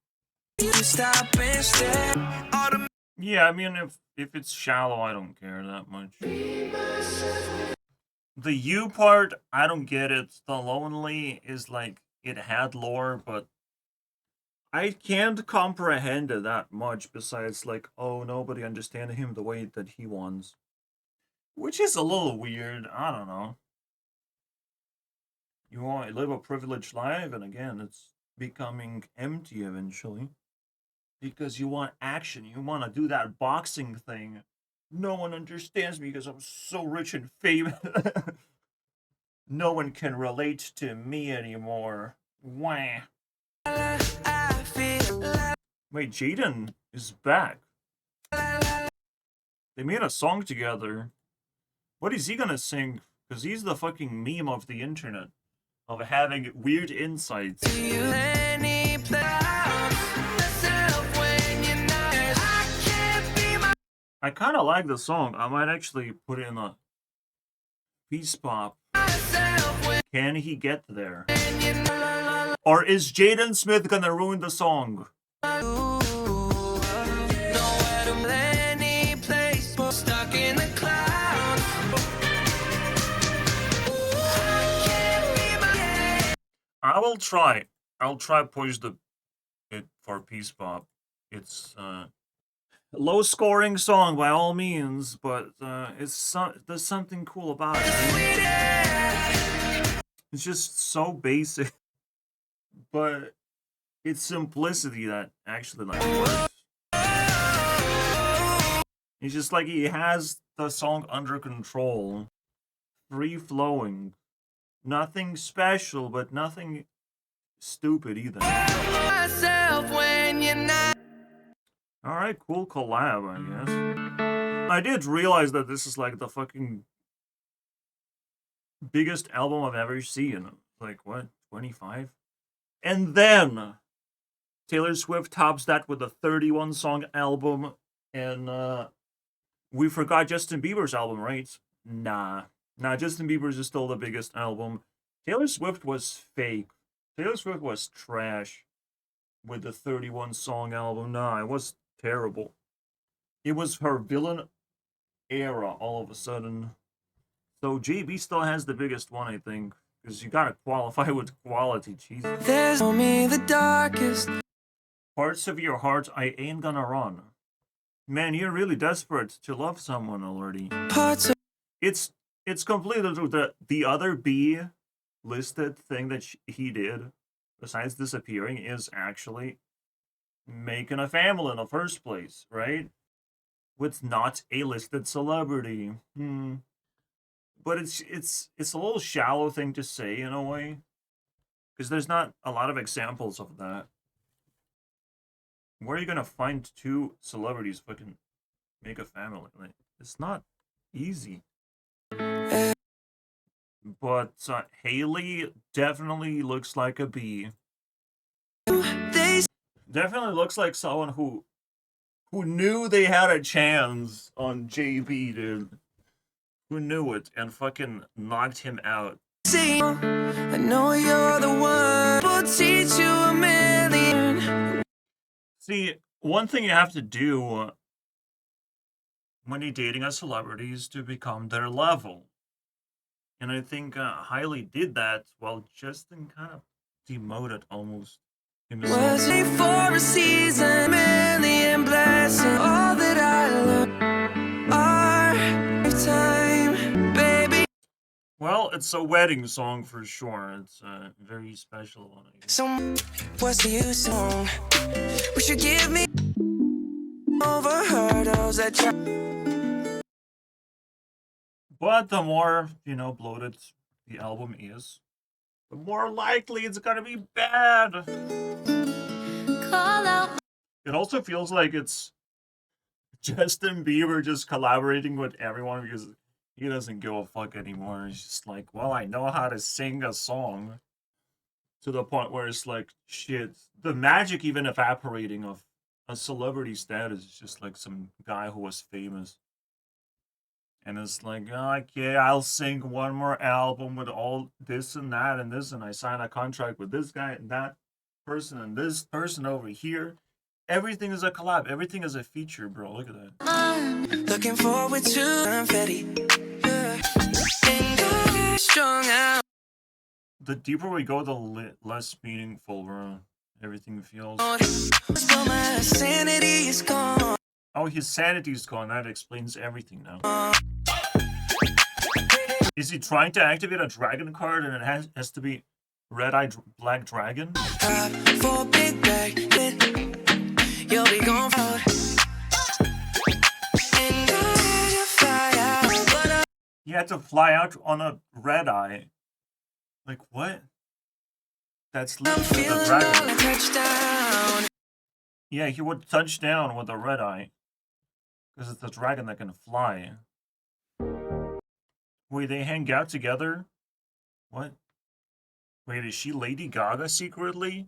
Stop and stare. Yeah, I mean, if it's shallow, I don't care that much. The you part, I don't get it. The lonely is like, it had lore, but I can't comprehend it that much besides like, oh, nobody understands him the way that he wants. Which is a little weird. I don't know. You want to live a privileged life, and again, it's becoming empty eventually. Because you want action. You want to do that boxing thing. No one understands me because I'm so rich and famous. No one can relate to me anymore. Wah. Wait, Jaden is back. They made a song together. What is he gonna sing? Because he's the fucking meme of the internet. Of having weird insights. I kind of like the song. I might actually put it in a peace pop. Can he get there? Or is Jaden Smith gonna ruin the song? I will try. I'll try push it for peace pop. It's Low scoring song by all means, but there's something cool about it. It's just so basic, but it's simplicity that actually like works. It's just like he has the song under control, free flowing, nothing special, but nothing stupid either. Alright, cool collab, I guess. I did realize that this is like the fucking biggest album I've ever seen. Like, what, 25? And then Taylor Swift tops that with a 31-song album, and we forgot Justin Bieber's album, right? Nah, Justin Bieber's is still the biggest album. Taylor Swift was fake. Taylor Swift was trash with the 31-song album. Nah, it was terrible. It was her villain era all of a sudden. So JB still has the biggest one, I think, because you gotta qualify with quality. Jesus. There's only the darkest Parts of your heart I ain't gonna run. Man, you're really desperate to love someone already. parts of It's completely true. The other B listed thing that he did, besides disappearing, is actually making a family in the first place, right? With not a listed celebrity. But it's a little shallow thing to say in a way, because there's not a lot of examples of that. Where are you gonna find two celebrities fucking make a family? Like, it's not easy. But Haley definitely looks like a B. they Definitely looks like someone who knew they had a chance on JB, dude. Who knew it and fucking knocked him out. see. I know you're the one. We'll teach you a million. See, one thing you have to do when you're dating a celebrity is to become their level. And I think Hailey did that while Justin kind of demoted almost himself. Was it for a season? Million blessings. All that I learned. Our lifetime, baby. Well, it's a wedding song for sure. It's a very special one. I guess. So, what's the use song? We should give me over hurdles that try. But the more, bloated the album is, the more likely it's gonna be bad. Call out. It also feels like it's Justin Bieber just collaborating with everyone because he doesn't give a fuck anymore. He's just like, well, I know how to sing a song. To the point where it's like, shit, the magic even evaporating of a celebrity status is just like some guy who was famous. And it's like, okay, I'll sing one more album with all this and that and this, and I sign a contract with this guy and that person and this person over here. Everything is a collab. Everything is a feature, bro. Look at that. I'm looking forward to confetti. Yeah. And strung out. The deeper we go, the less meaningful, bro. Everything feels. So my sanity is gone. Oh, his sanity's gone. That explains everything now. Is he trying to activate a dragon card and it has to be red-eyed black dragon? For big bag, you'll be gone for. And I fly out, but He had to fly out on a red eye. Like, what? That's I'm literally the feeling all dragon. a touchdown. Yeah, he would touch down with a red eye. Because it's a dragon that can fly. Wait, they hang out together? What? Wait, is she Lady Gaga secretly?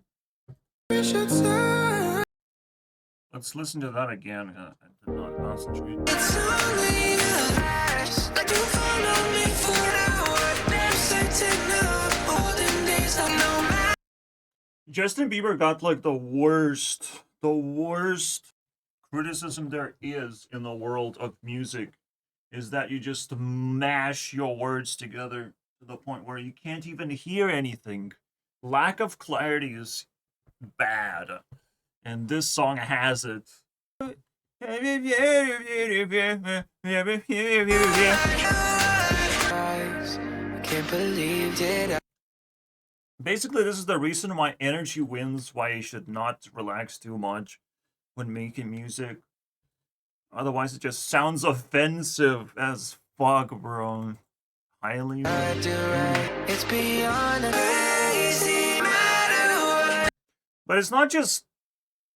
Let's listen to that again. I did not concentrate. It's only us, like you follow me for an hour. Damn certain of olden days, I know my. Justin Bieber got like the worst criticism there is in the world of music is that you just mash your words together to the point where you can't even hear anything. Lack of clarity is bad. And this song has it. I can't believe that Basically, this is the reason why energy wins, why you should not relax too much when making music. Otherwise, it just sounds offensive as fuck, bro. Highly. I do right. It's beyond a crazy matter. But it's not just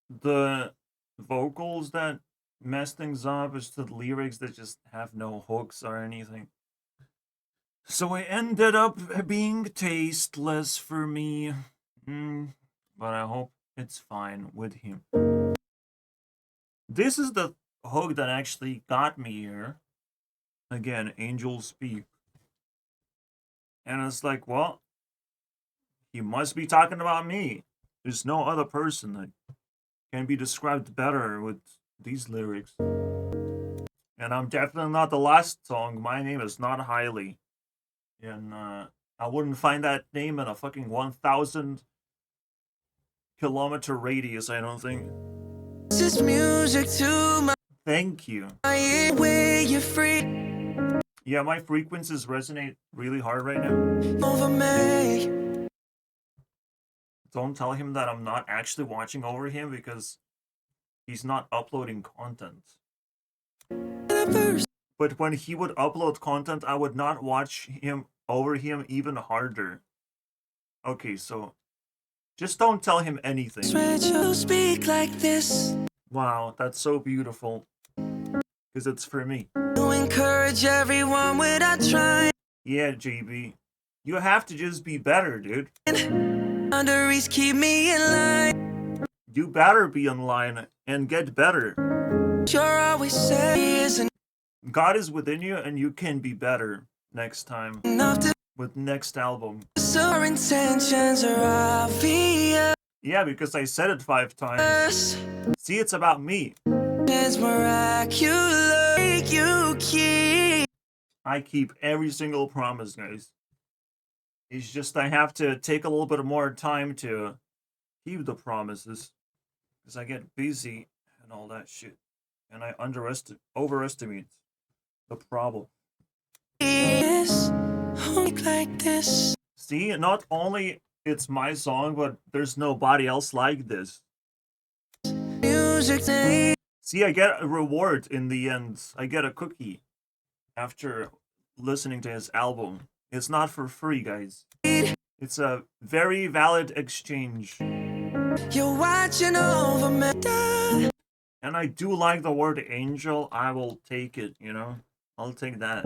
the vocals that mess things up, it's the lyrics that just have no hooks or anything. So it ended up being tasteless for me. But I hope it's fine with him. This is the hook that actually got me here. Again, Angels Speak. And it's like, well, he must be talking about me. There's no other person that can be described better with these lyrics. And I'm definitely not the last song. My name is not Highly. And I wouldn't find that name in a fucking 1,000 kilometer radius, I don't think. This is music to my Thank you. way you're free Yeah, my frequencies resonate really hard right now. over me. Don't tell him that I'm not actually watching over him because he's not uploading content. But when he would upload content, I would not watch him over him even harder. Okay, so just don't tell him anything. You speak like this. Wow, that's so beautiful. Because it's for me. You encourage everyone without trying. Yeah, JB. You have to just be better, dude. Boundaries keep me in line. You better be in line and get better. You're always saying God is within you and you can be better next time. enough to With next album. so our intentions are obvious. Yeah, because I said it 5 times. See, it's about me. It's miraculous. You keep. I keep every single promise, guys. It's just I have to take a little bit more time to keep the promises. Because I get busy and all that shit. And I overestimate the problem. Yes, like this. See, not only it's my song, but there's nobody else like this. Music thing. See, I get a reward in the end. I get a cookie after listening to his album. It's not for free, guys. It's a very valid exchange. You're watching over me. And I do like the word angel. I will take it, you know? I'll take that.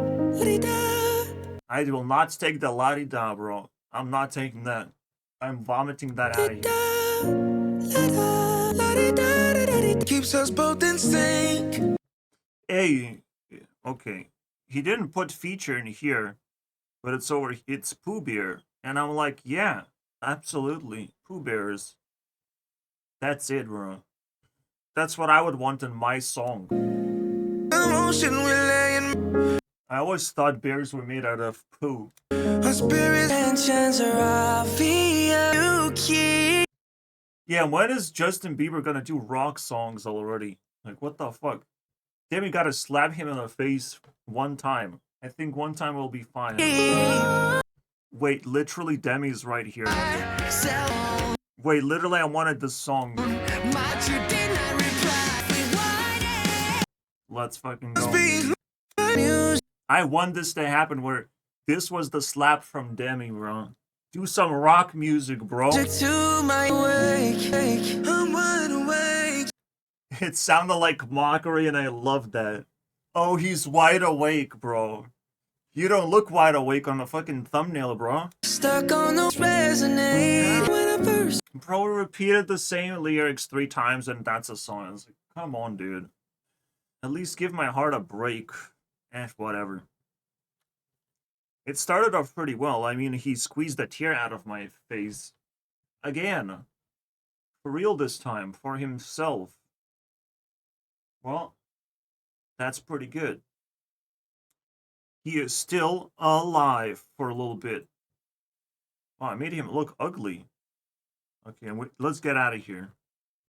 I will not take the la-di-da, bro. I'm not taking that. I'm vomiting that out of here. Keeps us both in sync. Hey, okay. He didn't put feature in here, but it's Pooh Bear. And I'm like, yeah, absolutely. Pooh Bears. That's it, bro. That's what I would want in my song. Emotion we're laying. I always thought bears were made out of poo. Our spirit. Intentions are obvious. You keep. Yeah, when is Justin Bieber gonna do rock songs already? Like, what the fuck? Then we gotta slap him in the face one time. I think one time will be fine. Wait, literally Demi's right here. Wait, literally I wanted this song. Let's fucking go. I want this to happen where this was the slap from Demi, bro. Do some rock music, bro. To my wake. I'm wide awake. It sounded like mockery and I love that. Oh, he's wide awake, bro. You don't look wide awake on the fucking thumbnail, bro. Stuck on those resonate when I first. Bro repeated the same lyrics 3 times and that's a song. I was like, come on, dude. At least give my heart a break. Whatever. It started off pretty well. I mean, he squeezed a tear out of my face. Again. For real this time. For himself. Well, that's pretty good. He is still alive for a little bit. Oh, I made him look ugly. Okay, let's get out of here.